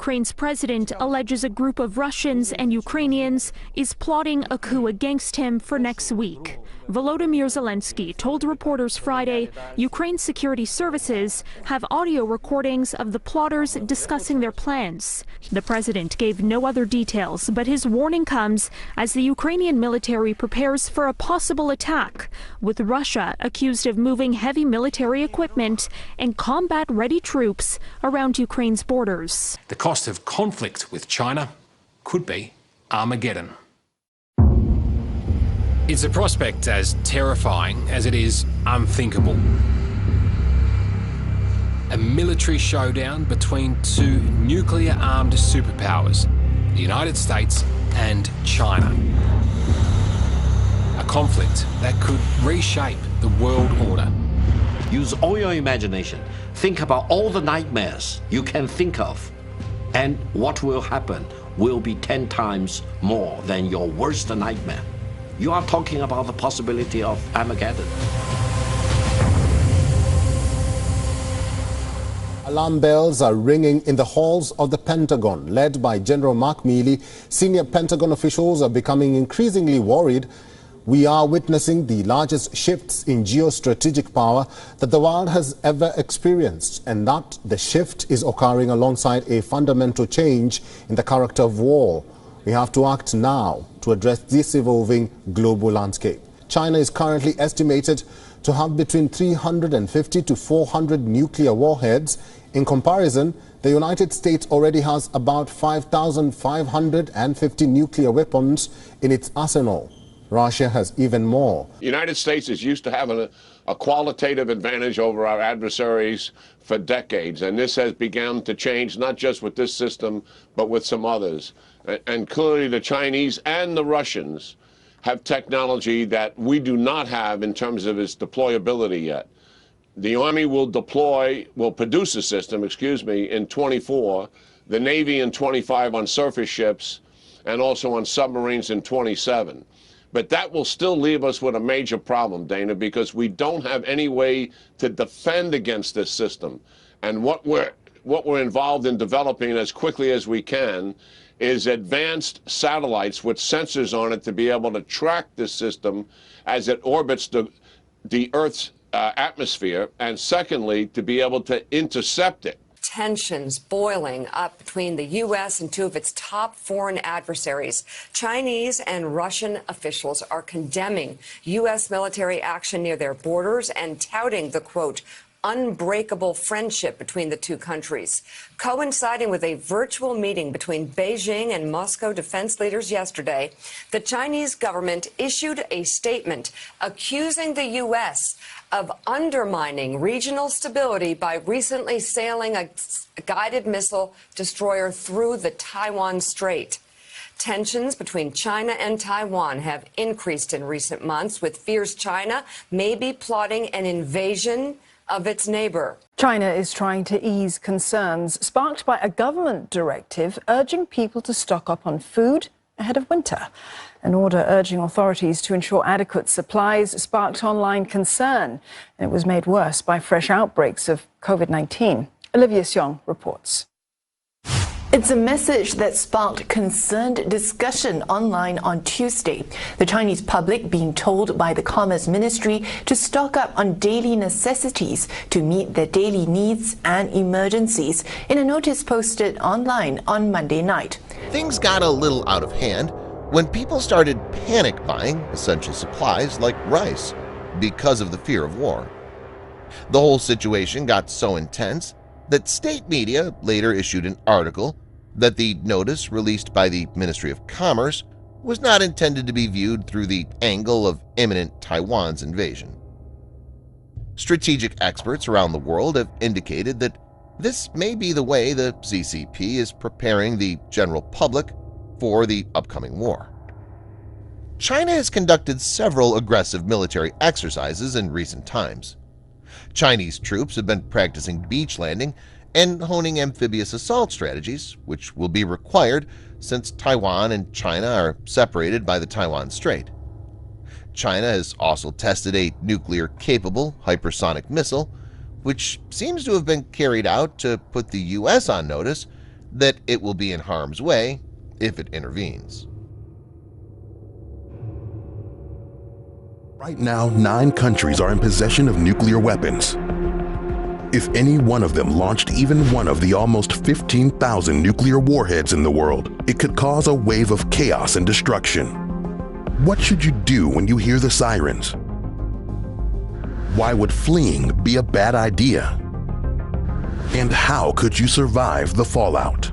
Ukraine's president alleges a group of Russians and Ukrainians is plotting a coup against him for next week. Volodymyr Zelensky told reporters Friday Ukraine's security services have audio recordings of the plotters discussing their plans. The president gave no other details, but his warning comes as the Ukrainian military prepares for a possible attack, with Russia accused of moving heavy military equipment and combat-ready troops around Ukraine's borders. The cost of conflict with China could be Armageddon. It's a prospect as terrifying as it is unthinkable. A military showdown between two nuclear-armed superpowers, the United States and China. A conflict that could reshape the world order. Use all your imagination. Think about all the nightmares you can think of. And what will happen will be 10 times more than your worst nightmare. You are talking about the possibility of Armageddon. Alarm bells are ringing in the halls of the Pentagon. Led by General Mark Milley, senior Pentagon officials are becoming increasingly worried. We are witnessing the largest shifts in geostrategic power that the world has ever experienced, and that the shift is occurring alongside a fundamental change in the character of war. We have to act now to address this evolving global landscape. China is currently estimated to have between 350 to 400 nuclear warheads. In comparison, the United States already has about 5,550 nuclear weapons in its arsenal. Russia has even more. The United States is used to having a qualitative advantage over our adversaries for decades, and this has begun to change, not just with this system, but with some others. And clearly the Chinese and the Russians have technology that we do not have in terms of its deployability yet. The Army will produce a system, in 24, the Navy in 25 on surface ships, and also on submarines in 27. But that will still leave us with a major problem, Dana, because we don't have any way to defend against this system. And what we're involved in developing as quickly as we can is advanced satellites with sensors on it to be able to track this system as it orbits the Earth's atmosphere, and secondly, to be able to intercept it. Tensions boiling up between the U.S. and two of its top foreign adversaries. Chinese and Russian officials are condemning U.S. military action near their borders and touting the, quote, unbreakable friendship between the two countries. Coinciding with a virtual meeting between Beijing and Moscow defense leaders yesterday, the Chinese government issued a statement accusing the U.S. of undermining regional stability by recently sailing a guided missile destroyer through the Taiwan Strait. Tensions between China and Taiwan have increased in recent months, with fears China may be plotting an invasion of its neighbor. China is trying to ease concerns sparked by a government directive urging people to stock up on food ahead of winter. An order urging authorities to ensure adequate supplies sparked online concern, and it was made worse by fresh outbreaks of COVID-19. Olivia Xiong reports. It's a message that sparked concerned discussion online on Tuesday. The Chinese public being told by the Commerce Ministry to stock up on daily necessities to meet their daily needs and emergencies in a notice posted online on Monday night. Things got a little out of hand when people started panic buying essential supplies like rice because of the fear of war. The whole situation got so intense that state media later issued an article that the notice released by the Ministry of Commerce was not intended to be viewed through the angle of imminent Taiwan's invasion. Strategic experts around the world have indicated that this may be the way the CCP is preparing the general public for the upcoming war. China has conducted several aggressive military exercises in recent times. Chinese troops have been practicing beach landing and honing amphibious assault strategies, which will be required since Taiwan and China are separated by the Taiwan Strait. China has also tested a nuclear-capable hypersonic missile, which seems to have been carried out to put the U.S. on notice that it will be in harm's way if it intervenes. Right now, 9 countries are in possession of nuclear weapons. If any one of them launched even one of the almost 15,000 nuclear warheads in the world, it could cause a wave of chaos and destruction. What should you do when you hear the sirens? Why would fleeing be a bad idea? And how could you survive the fallout?